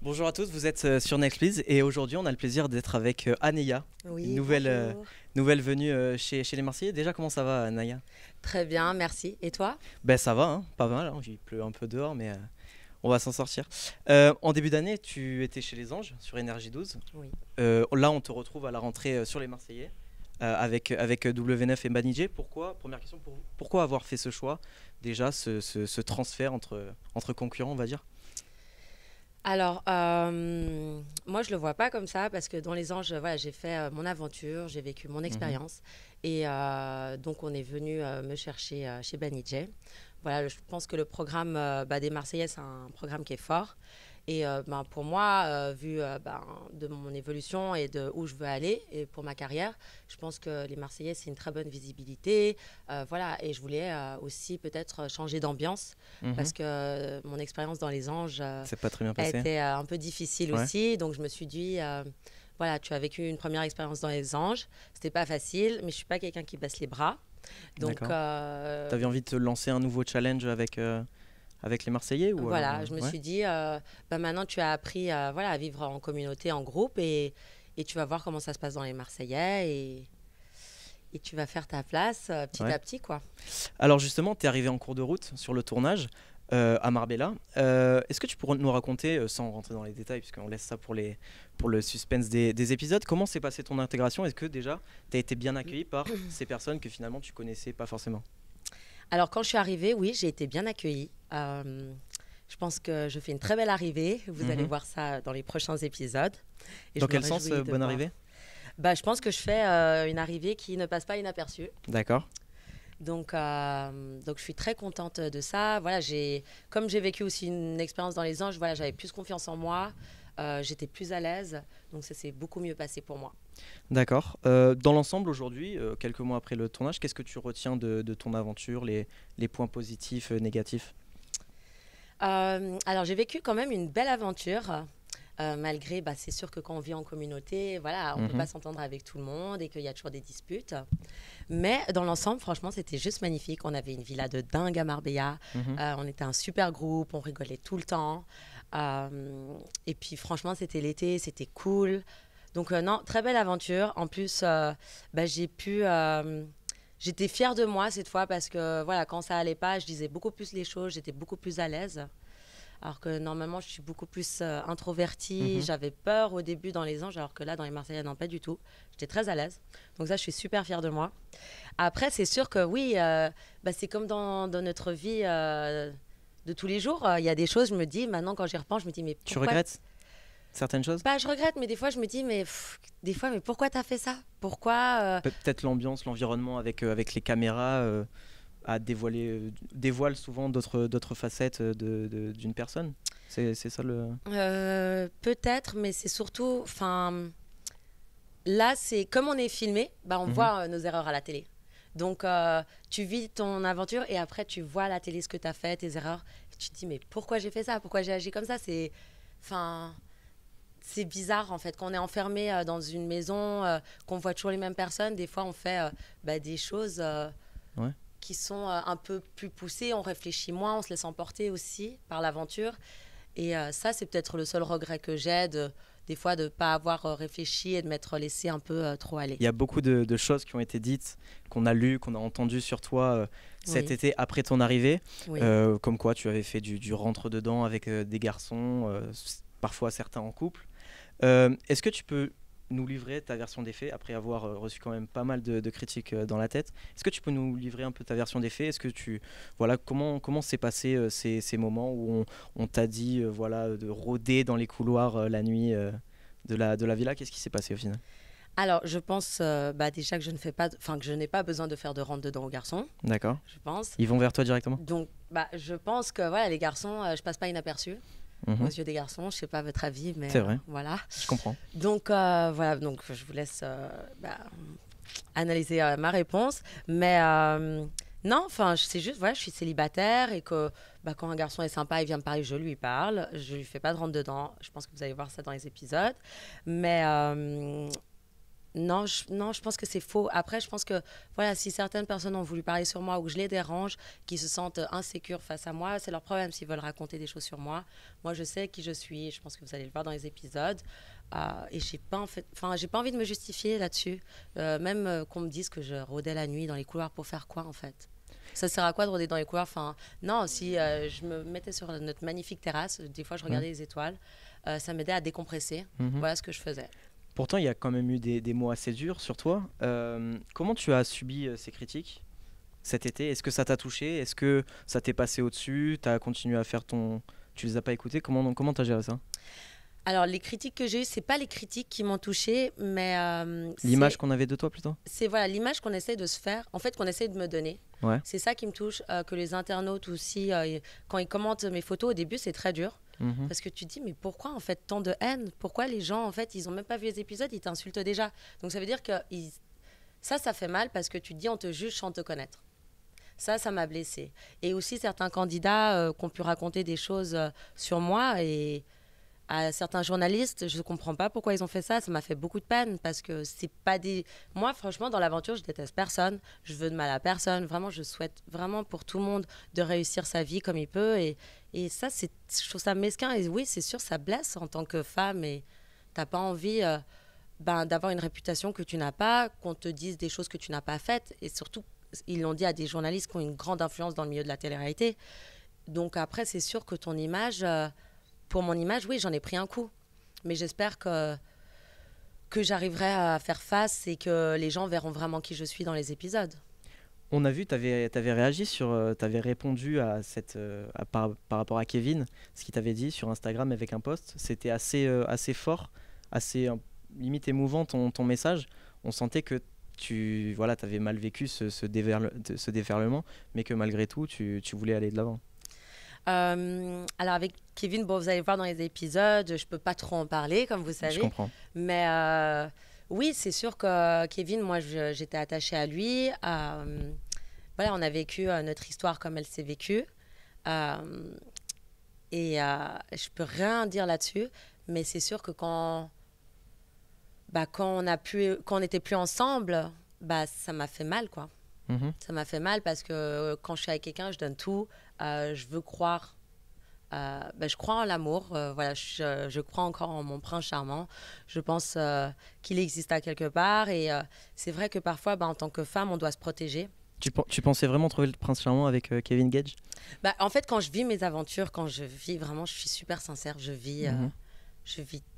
Bonjour à tous, vous êtes sur Next Please et aujourd'hui on a le plaisir d'être avec Anéa, Oui, une bonjour. nouvelle venue chez les Marseillais. Déjà comment ça va Anéa? Très bien, merci. Et toi? Ben ça va, hein, pas mal, hein, il pleut un peu dehors mais on va s'en sortir. En début d'année tu étais chez les Anges sur Énergie 12. Oui. Là on te retrouve à la rentrée sur les Marseillais avec W9 et Banijé. Première question, pourquoi avoir fait ce choix déjà, ce transfert entre concurrents on va dire? Alors, moi, je le vois pas comme ça parce que dans les Anges, voilà, j'ai fait mon aventure, j'ai vécu mon Mhm. expérience. Et donc, on est venu me chercher chez Banijay. Voilà, je pense que le programme des Marseillais, c'est un programme qui est fort. Et pour moi, vu de mon évolution et de où je veux aller et pour ma carrière, je pense que les Marseillais, c'est une très bonne visibilité. Voilà, et je voulais aussi peut-être changer d'ambiance Mhm. parce que mon expérience dans les Anges C'est pas très bien a passé. été un peu difficile Ouais, aussi. Donc, je me suis dit, voilà, tu as vécu une première expérience dans les Anges. C'était pas facile, mais je suis pas quelqu'un qui baisse les bras. Donc, d'accord. T'avais envie de te lancer un nouveau challenge avec les Marseillais ou alors voilà, je me ouais. suis dit, maintenant tu as appris voilà, à vivre en communauté, en groupe, et tu vas voir comment ça se passe dans les Marseillais, et tu vas faire ta place petit Ouais. à petit, quoi. Alors justement, tu es arrivé en cours de route sur le tournage à Marbella. Est-ce que tu pourrais nous raconter, sans rentrer dans les détails, puisqu'on laisse ça pour le suspense des épisodes, comment s'est passée ton intégration? Est-ce que déjà tu as été bien accueilli par ces personnes que finalement tu connaissais pas forcément? Alors, quand je suis arrivée, oui, j'ai été bien accueillie. Je pense que je fais une très belle arrivée. Vous allez Mhm. voir ça dans les prochains épisodes. Et Dans je me quel sens, réjouis de bonne voir. arrivée? Je pense que je fais une arrivée qui ne passe pas inaperçue. D'accord. Donc, je suis très contente de ça. Voilà, comme j'ai vécu aussi une expérience dans les anges, voilà, j'avais plus confiance en moi, j'étais plus à l'aise, donc ça s'est beaucoup mieux passé pour moi. D'accord. Dans l'ensemble, aujourd'hui, quelques mois après le tournage, qu'est-ce que tu retiens de ton aventure, les points positifs, négatifs? Alors, j'ai vécu quand même une belle aventure. Malgré, c'est sûr que quand on vit en communauté, voilà, on ne peut Mhm. pas s'entendre avec tout le monde et qu'il y a toujours des disputes. Mais dans l'ensemble, franchement, c'était juste magnifique. On avait une villa de dingue à Marbella. Mhm. On était un super groupe, on rigolait tout le temps. Et puis, franchement, c'était l'été, c'était cool. Donc, non, très belle aventure. En plus, j'ai pu. J'étais fière de moi cette fois parce que voilà, quand ça allait pas, je disais beaucoup plus les choses, j'étais beaucoup plus à l'aise. Alors que normalement, je suis beaucoup plus introvertie. Mhm. J'avais peur au début dans les anges, alors que là, dans les Marseillais, non, pas du tout. J'étais très à l'aise. Donc ça, je suis super fière de moi. Après, c'est sûr que oui, c'est comme dans notre vie de tous les jours. Il y a des choses, je me dis, maintenant, quand j'y repense, je me dis, mais Tu pourquoi. regrettes certaines choses? Pas, je regrette, mais des fois, je me dis, des fois, mais pourquoi t'as fait ça? Pourquoi Peut-être l'ambiance, l'environnement avec les caméras dévoile souvent d'autres facettes d'une personne. C'est ça le. Peut-être, mais c'est surtout. Enfin, là, c'est comme on est filmé, on Mhm. voit nos erreurs à la télé. Donc, tu vis ton aventure et après, tu vois à la télé ce que tu as fait, tes erreurs. Et tu te dis, mais pourquoi j'ai fait ça? Pourquoi j'ai agi comme ça? Enfin, c'est bizarre, en fait. Quand on est enfermé dans une maison, qu'on voit toujours les mêmes personnes, des fois, on fait des choses Ouais. qui sont un peu plus poussées. On réfléchit moins, on se laisse emporter aussi par l'aventure. Et ça, c'est peut-être le seul regret que j'ai, des fois, de ne pas avoir réfléchi et de m'être laissé un peu trop aller. Il y a beaucoup de choses qui ont été dites, qu'on a lues, qu'on a entendues sur toi cet Oui, été après ton arrivée. oui. Comme quoi tu avais fait du rentre-dedans avec des garçons, parfois certains en couple. Est-ce que tu peux nous livrer ta version des faits après avoir reçu quand même pas mal de critiques dans la tête? Est-ce que tu peux nous livrer un peu ta version des faits? Est-ce que voilà, comment s'est passé ces moments où on t'a dit voilà, de rôder dans les couloirs la nuit de la villa? Qu'est-ce qui s'est passé au final? Alors, je pense déjà que je ne fais pas, enfin que je n'ai pas besoin de faire de rentre dedans aux garçons, D'accord. je pense. Ils vont vers toi directement? Donc, je pense que voilà, les garçons, je passe pas inaperçu aux Mhm. yeux des garçons. Je sais pas votre avis, mais C'est vrai, voilà. je comprends. Donc voilà, donc je vous laisse analyser ma réponse, mais non, enfin, c'est juste, voilà, je suis célibataire et que quand un garçon est sympa, il vient me parler, je lui parle, je lui fais pas de rentre dedans. Je pense que vous allez voir ça dans les épisodes, mais Non, je pense que c'est faux. Après, je pense que voilà, si certaines personnes ont voulu parler sur moi ou que je les dérange, qui se sentent insécures face à moi, c'est leur problème s'ils veulent raconter des choses sur moi. Moi, je sais qui je suis. Je pense que vous allez le voir dans les épisodes. Et j'ai pas envie de me justifier là-dessus. Même qu'on me dise que je rôdais la nuit dans les couloirs pour faire quoi, en fait? Ça sert à quoi de rôder dans les couloirs? Enfin, non, si je me mettais sur notre magnifique terrasse, des fois je regardais les étoiles, ça m'aidait à décompresser. Voilà ce que je faisais. Pourtant, il y a quand même eu des mots assez durs sur toi. Comment tu as subi ces critiques cet été? Est-ce que ça t'a touché? Est-ce que ça t'est passé au-dessus? Tu as continué à faire ton... Tu les as pas écoutés? Comment t'as géré ça? Alors, les critiques que j'ai eues, c'est pas les critiques qui m'ont touchée, mais L'image qu'on avait de toi plutôt? c'est voilà, l'image qu'on essaie de se faire, en fait, qu'on essaie de me donner. Ouais. C'est ça qui me touche, que les internautes aussi, quand ils commentent mes photos, au début, c'est très dur. Mhm. Parce que tu te dis, mais pourquoi en fait tant de haine? Pourquoi les gens, en fait, ils ont même pas vu les épisodes, ils t'insultent déjà. Donc ça veut dire que ça fait mal parce que tu te dis, on te juge sans te connaître. Ça m'a blessée. Et aussi certains candidats qui ont pu raconter des choses sur moi et à certains journalistes, je ne comprends pas pourquoi ils ont fait ça. Ça m'a fait beaucoup de peine parce que c'est pas des... Moi, franchement, dans l'aventure, je déteste personne. Je veux de mal à personne. Vraiment, je souhaite vraiment pour tout le monde de réussir sa vie comme il peut. Et ça, je trouve ça mesquin. Et oui, c'est sûr, ça blesse en tant que femme. Et tu n'as pas envie d'avoir une réputation que tu n'as pas, qu'on te dise des choses que tu n'as pas faites. Et surtout, ils l'ont dit à des journalistes qui ont une grande influence dans le milieu de la télé-réalité. Donc après, c'est sûr que ton image... pour mon image, oui, j'en ai pris un coup. Mais j'espère que j'arriverai à faire face et que les gens verront vraiment qui je suis dans les épisodes. On a vu, tu avais réagi sur, tu avais répondu à par rapport à Kevin, ce qu'il t'avait dit sur Instagram avec un post. C'était assez fort, assez limite émouvant ton message. On sentait que tu avais mal vécu ce déferlement, mais que malgré tout, tu voulais aller de l'avant. Alors avec Kevin, bon, vous allez voir dans les épisodes, je peux pas trop en parler, comme vous savez. Je comprends. Mais oui, c'est sûr que Kevin, moi, j'étais attachée à lui. Voilà, on a vécu notre histoire comme elle s'est vécue. Et je peux rien dire là-dessus. Mais c'est sûr que quand on n'était plus ensemble, ça m'a fait mal, quoi. Mhm. Ça m'a fait mal parce que quand je suis avec quelqu'un, je donne tout. Je veux croire. Je crois en l'amour. Voilà, je crois encore en mon prince charmant. Je pense qu'il existe à quelque part. Et c'est vrai que parfois, en tant que femme, on doit se protéger. Tu pensais vraiment trouver le prince charmant avec Kevin Gage? En fait, quand je vis mes aventures, quand je vis vraiment, je suis super sincère. Je vis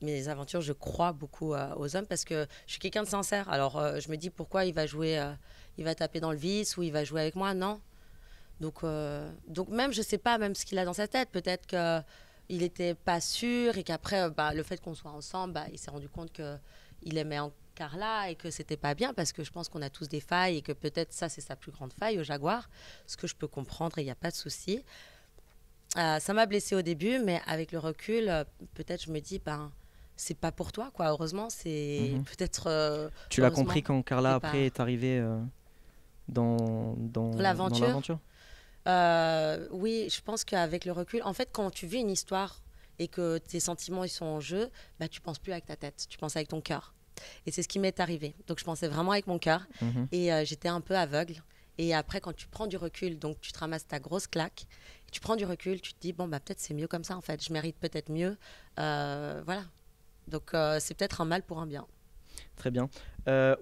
mes aventures. Je crois beaucoup aux hommes parce que je suis quelqu'un de sincère. Alors, je me dis pourquoi il va jouer, il va taper dans le vice ou il va jouer avec moi. Non. Donc même, je sais pas même ce qu'il a dans sa tête. Peut-être qu'il n'était pas sûr et qu'après, le fait qu'on soit ensemble, il s'est rendu compte qu'il aimait Carla et que c'était pas bien parce que je pense qu'on a tous des failles et que peut-être ça, c'est sa plus grande faille au Jaguar. Ce que je peux comprendre et il n'y a pas de souci. Ça m'a blessée au début, mais avec le recul, peut-être je me dis, c'est pas pour toi, quoi. Heureusement, c'est peut-être... Tu l'as compris quand Carla, après, est arrivée dans l'aventure. Oui, je pense qu'avec le recul, en fait, quand tu vis une histoire et que tes sentiments ils sont en jeu, tu penses plus avec ta tête, tu penses avec ton cœur. Et c'est ce qui m'est arrivé. Donc je pensais vraiment avec mon cœur et j'étais un peu aveugle. Et après, quand tu prends du recul, donc tu te ramasses ta grosse claque, et tu prends du recul, tu te dis peut-être c'est mieux comme ça en fait. Je mérite peut-être mieux, voilà. Donc c'est peut-être un mal pour un bien. Très bien.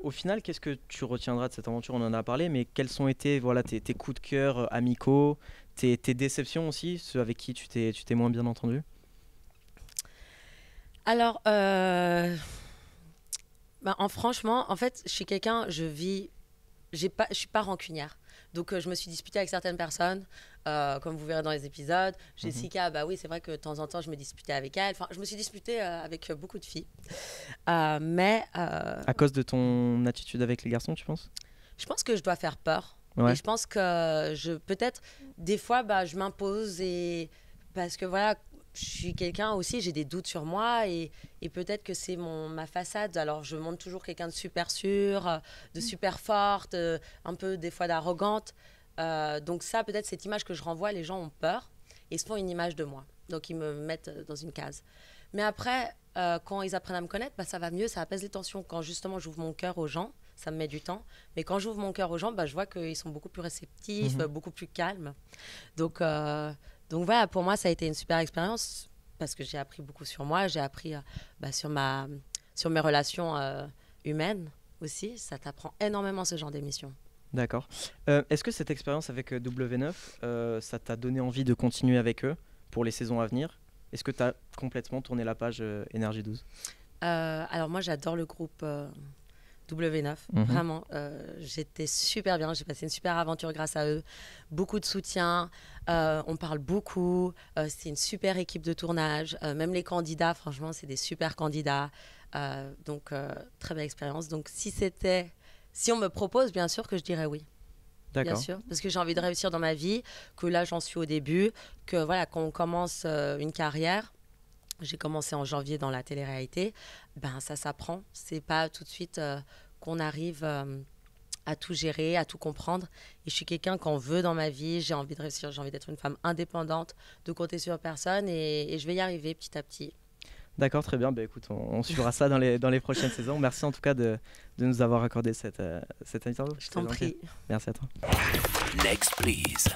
Au final, qu'est-ce que tu retiendras de cette aventure? On en a parlé, mais quels ont été tes coups de cœur amicaux, tes déceptions aussi, ceux avec qui tu t'es moins bien entendu? Alors, franchement, en fait, je suis quelqu'un, je suis pas rancunière. Donc, je me suis disputée avec certaines personnes, comme vous verrez dans les épisodes. Jessica, oui, c'est vrai que de temps en temps, je me disputais avec elle. Enfin, je me suis disputée avec beaucoup de filles. Mais... À cause de ton attitude avec les garçons, tu penses? Je pense que je dois faire peur. Ouais. Et je pense que peut-être, des fois, je m'impose parce que voilà, je suis quelqu'un aussi, j'ai des doutes sur moi et peut-être que c'est ma façade. Alors, je montre toujours quelqu'un de super sûr, de super forte, un peu des fois d'arrogante. Donc ça, peut-être cette image que je renvoie, les gens ont peur et se font une image de moi. Donc, ils me mettent dans une case. Mais après, quand ils apprennent à me connaître, bah, ça va mieux, ça apaise les tensions. Quand justement j'ouvre mon cœur aux gens, ça me met du temps. Mais quand j'ouvre mon cœur aux gens, bah, je vois qu'ils sont beaucoup plus réceptifs, beaucoup plus calmes. Donc voilà, pour moi, ça a été une super expérience parce que j'ai appris beaucoup sur moi. J'ai appris bah, sur mes relations humaines aussi. Ça t'apprend énormément ce genre d'émission. D'accord. Est-ce que cette expérience avec W9, ça t'a donné envie de continuer avec eux pour les saisons à venir? Est-ce que tu as complètement tourné la page Énergie 12? Alors moi, j'adore le groupe W9. Vraiment, j'étais super bien. J'ai passé une super aventure grâce à eux. Beaucoup de soutien. On parle beaucoup. C'est une super équipe de tournage. Même les candidats, franchement, c'est des super candidats. Donc, très belle expérience. Donc, si on me propose, bien sûr que je dirais oui. Bien sûr, parce que j'ai envie de réussir dans ma vie, que là, j'en suis au début, que voilà, quand on commence une carrière, j'ai commencé en janvier dans la télé-réalité, ben ça s'apprend. C'est pas tout de suite qu'on arrive à tout gérer, à tout comprendre. Et je suis quelqu'un qu'on veut dans ma vie, j'ai envie de réussir, j'ai envie d'être une femme indépendante, de compter sur personne et je vais y arriver petit à petit. D'accord, très bien. Bah, écoute, on suivra ça dans les prochaines saisons. Merci en tout cas de nous avoir accordé cette interview. Je t'en prie. Merci à toi. Next, please.